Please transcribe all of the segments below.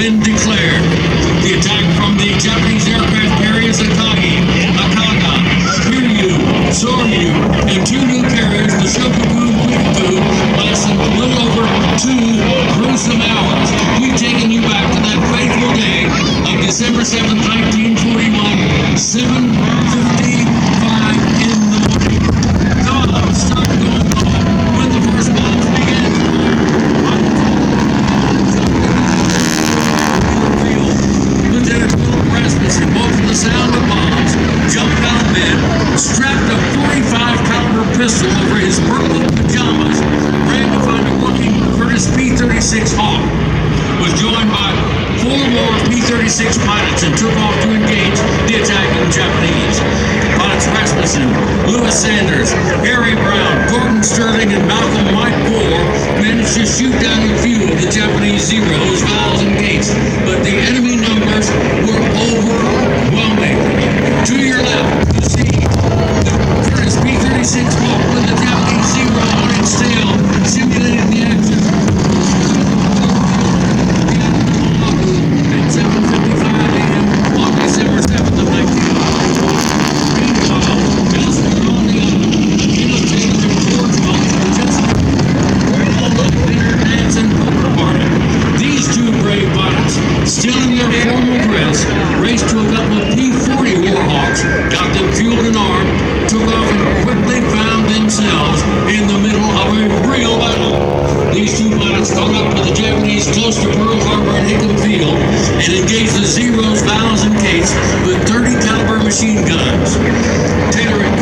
been declared. The attack from the Japanese aircraft carriers Akagi, Akaga, Kiryu, Soryu, and two new carriers, the Shokugu and Kuku, lasted a little over 2 gruesome hours. We've taken you back to that fateful day of December 7th, 1941, 7:55 in the morning. Dawn started going on when the first bombs began to fire. Lieutenant Philip Rasmussen woke from the sound of bombs, jumped out of bed, strapped a .45 caliber pistol over his burning pajamas, ran to find a working Curtiss P-36 Hawk, was joined by 4 more P-36 pilots and took off to engage the attacking Japanese. Pilots Rasmussen, Lewis Sanders, Harry Brown, Gordon Sterling, and Malcolm Mike Gore managed to shoot down a few of the Japanese Zeros, valves, and gates, but the enemy numbers were overwhelming. To your left, you see the Curtiss P-36 Hawk with the Japanese Zero on its tail, simulating the action. At 7:55 a.m. on December 7th of 1941. Meanwhile, elsewhere on the island, English Taylor and George Wells were just all up dinner, dance, and poker party. These two brave pilots, still in their formal dress, raced to a couple of P-40 Warhawks, got them fueled and armed, took off and quickly found themselves in the middle of a real battle. These two pilots caught up with the Japanese close to Pearl Harbor and Hickam Field and engaged the Zeros, valves, and gates with 30 caliber machine guns. Taylor and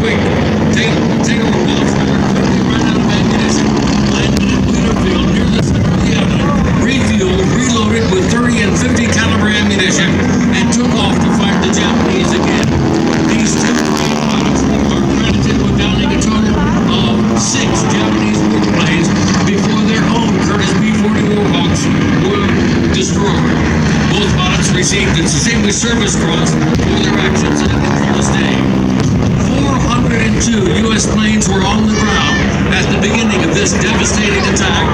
Wells quickly ran out of ammunition, landed at Wheelerfield near the center of the island, refueled, reloaded with 30 and 50 caliber ammunition, and took off to fight the Japanese again. These two brave pilots are credited with downing a total of 6 Japanese warplanes before their own Curtiss P-40 Warhawks were destroyed. Both pilots received the Distinguished Service Cross for their actions at this day. 402 U.S. planes were on the ground at the beginning of this devastating attack.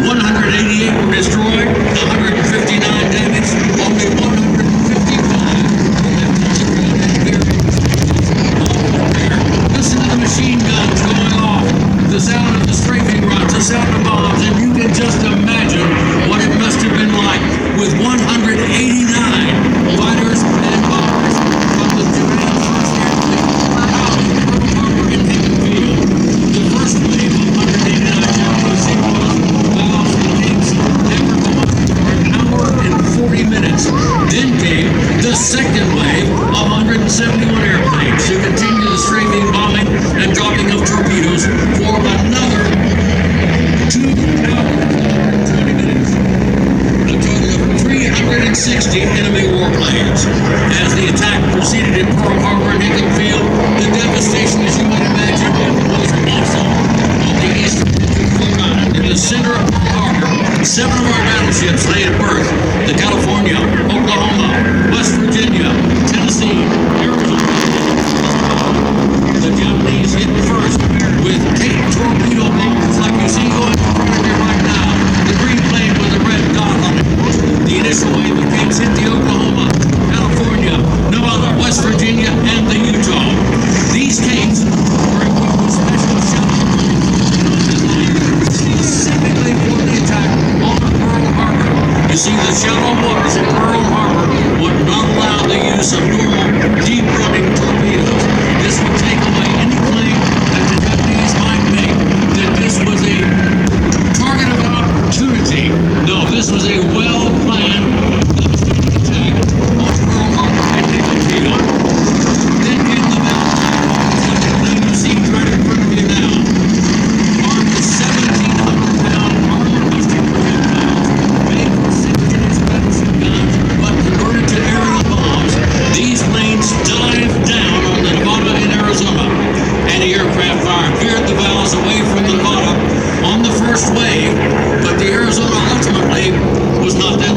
188 were destroyed, 159 damaged, only 155 Listen to the machine guns going off, the sound of the strafing rounds, the sound of bombs, and you can just imagine what it must have been like with 189 fighters and bombers from the Japan First Air Fleet out of Pearl Harbor and Hickam Field. The first wave of 189 Japanese Zeros, valves, and gates never gone for an hour and 40 minutes. Then came the second wave of 171 airplanes to continue the strafing, bombing, and dropping of torpedoes for another 2 hours and 20 minutes. A total of 360 enemy warplanes. As the attack proceeded in Pearl Harbor and Hickam Field, the devastation, as you might imagine, was awesome. On the eastern edge of Long Island, in the center of Pearl Harbor, 7 of our battleships lay at berth. The California, Oklahoma, West Virginia, Tennessee, Arizona. The Japanese hit first with 8 torpedo bombs like you see going in front of you right now. The green plane with the red dot on it. The initial wave of gates hit the Oklahoma, California, Nevada, West Virginia, and the Utah. These gates were equipped with special shelter specifically for the attack on Pearl Harbor. You see, the shallow waters in Pearl Harbor would not allow the use of normal deep-running torpedoes. This would take away any claim that the Japanese might make that this was a target of opportunity. No, this was a well-planned, devastating attack on Pearl Harbor and Hickam Field. Then came the plane you see right in front of you now. Armed with 1,700-pound armor-busting projectiles, made for 6-inch battleship guns, but converted to aerial bombs. These planes dived down on the Nevada and Arizona. Anti-aircraft fire veered the valves away from the Nevada on the first wave, but the Arizona ultimately was not that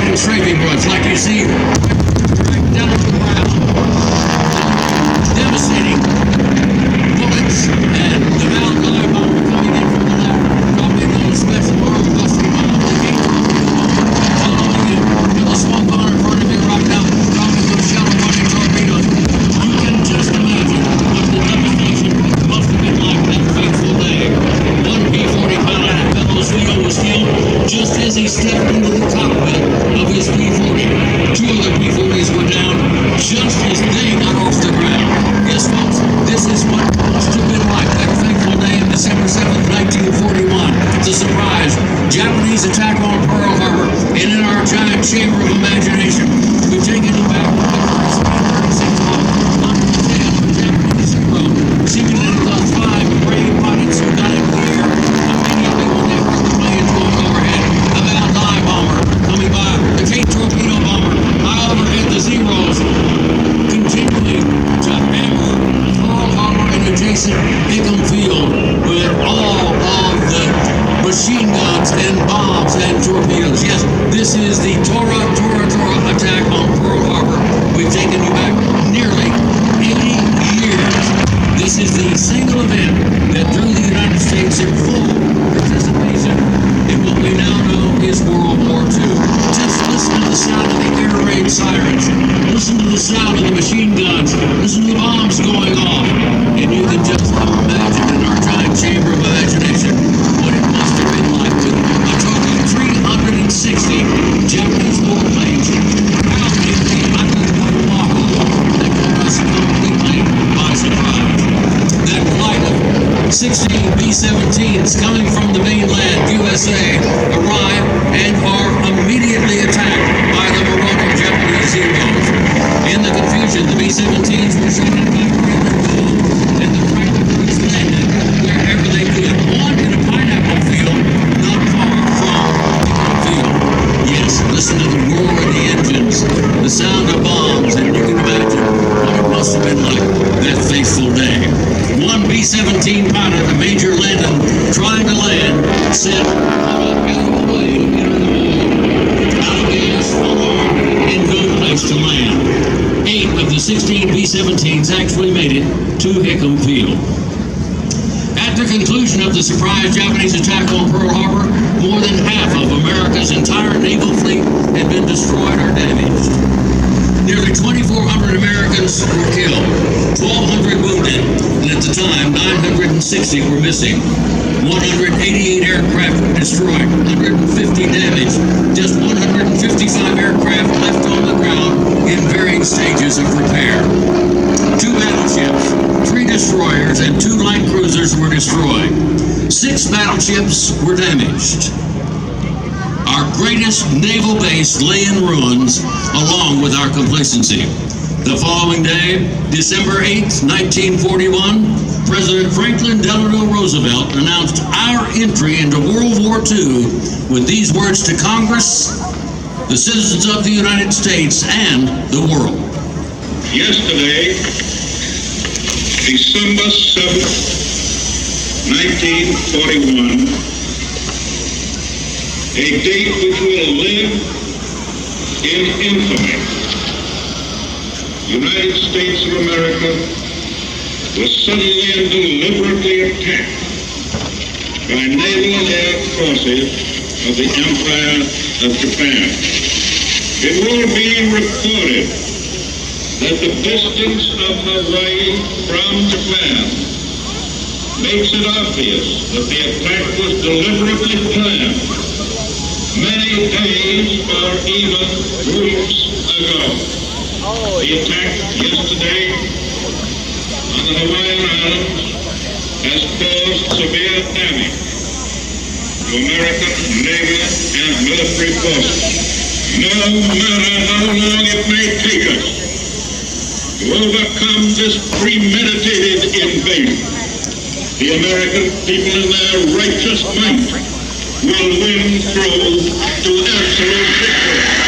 and strafing bullets like you see right down to the ground. Devastating bullets and the Mountain Lion bomber coming in from the left, dropping those special armor busting bombs. The King following it with a smoke on in front of you right now, dropping those shallow running torpedoes. You can just imagine what the devastation must have been like that fateful day. One P-40 pilot at Bellows-Ville was killed just as he stepped into the cockpit of his P-40. Two other P-40s were down just as they got off the ground. Yes, folks, this is what must have been like that fateful day on December 7th, 1941. The surprise Japanese attack on Pearl Harbor, and in our giant chamber of imagination, we've taken you back to the first B-36 bomb under the tail of a Japanese hero, simulated the 5 brave pilots who got into the air immediately when they heard the planes going overhead. The Mountain Lion bomber coming by, the Cape torpedo bomber high overhead, the Zeros continuing to hammer Pearl Harbor and adjacent Hickam Field with all of the machine guns and bombs and torpedoes. Yes, this is the Tora attack on Pearl Harbor. We've taken you back nearly 80 years. This is the single event that drew the United States in full participation in what we now know is World War II. Just listen to the sound of the air raid sirens. Listen to the sound of the machine guns. Listen to the bombs going off. And you can just imagine in our giant chamber of imagination what it must have been like with a total of 360 Japanese warplanes pounding the island of Oahu that caught us completely by surprise. That flight of 16 B-17s coming from the mainland USA arrive and are immediately attacked by the marauding Japanese Zeros. In the confusion, the B-17s were shot at by random bombs, and the private crews landed wherever they could. One in a pineapple field not far from Hickam Field. Yes, listen to the roar of the engines, the sound of bombs, and you can imagine what it must have been like that fateful day. One B-17 pilot, Major Landon, trying to land, said, "I'm out of the way, enter the wall. Out of gas, unarmed, and no place to land." 8 of the 16 B-17s actually made it to Hickam Field. At the conclusion of the surprise Japanese attack on Pearl Harbor, more than half of America's entire naval fleet had been destroyed or damaged. Nearly 2,400 Americans were killed, 1,200 wounded, and at the time, 960 were missing. 188 aircraft were destroyed, 150 damaged, just 155 aircraft left on the ground in varying stages of repair. 2 battleships, 3 destroyers, and 2 light cruisers were destroyed. 6 battleships were damaged. Our greatest naval base lay in ruins, along with our complacency. The following day, December 8, 1941, President Franklin Delano Roosevelt announced our entry into World War II with these words to Congress, the citizens of the United States, and the world. Yesterday, December 7th, 1941, a date which will live in infamy. The United States of America was suddenly and deliberately attacked by naval and air forces of the Empire of Japan. It will be reported that the distance of Hawaii from Japan makes it obvious that the attack was deliberately planned many days or even weeks ago. The attack yesterday on the Hawaiian Islands has caused severe damage to American naval and military forces. No matter how long it may take us to overcome this premeditated invasion, the American people in their righteous might will win through to absolute victory.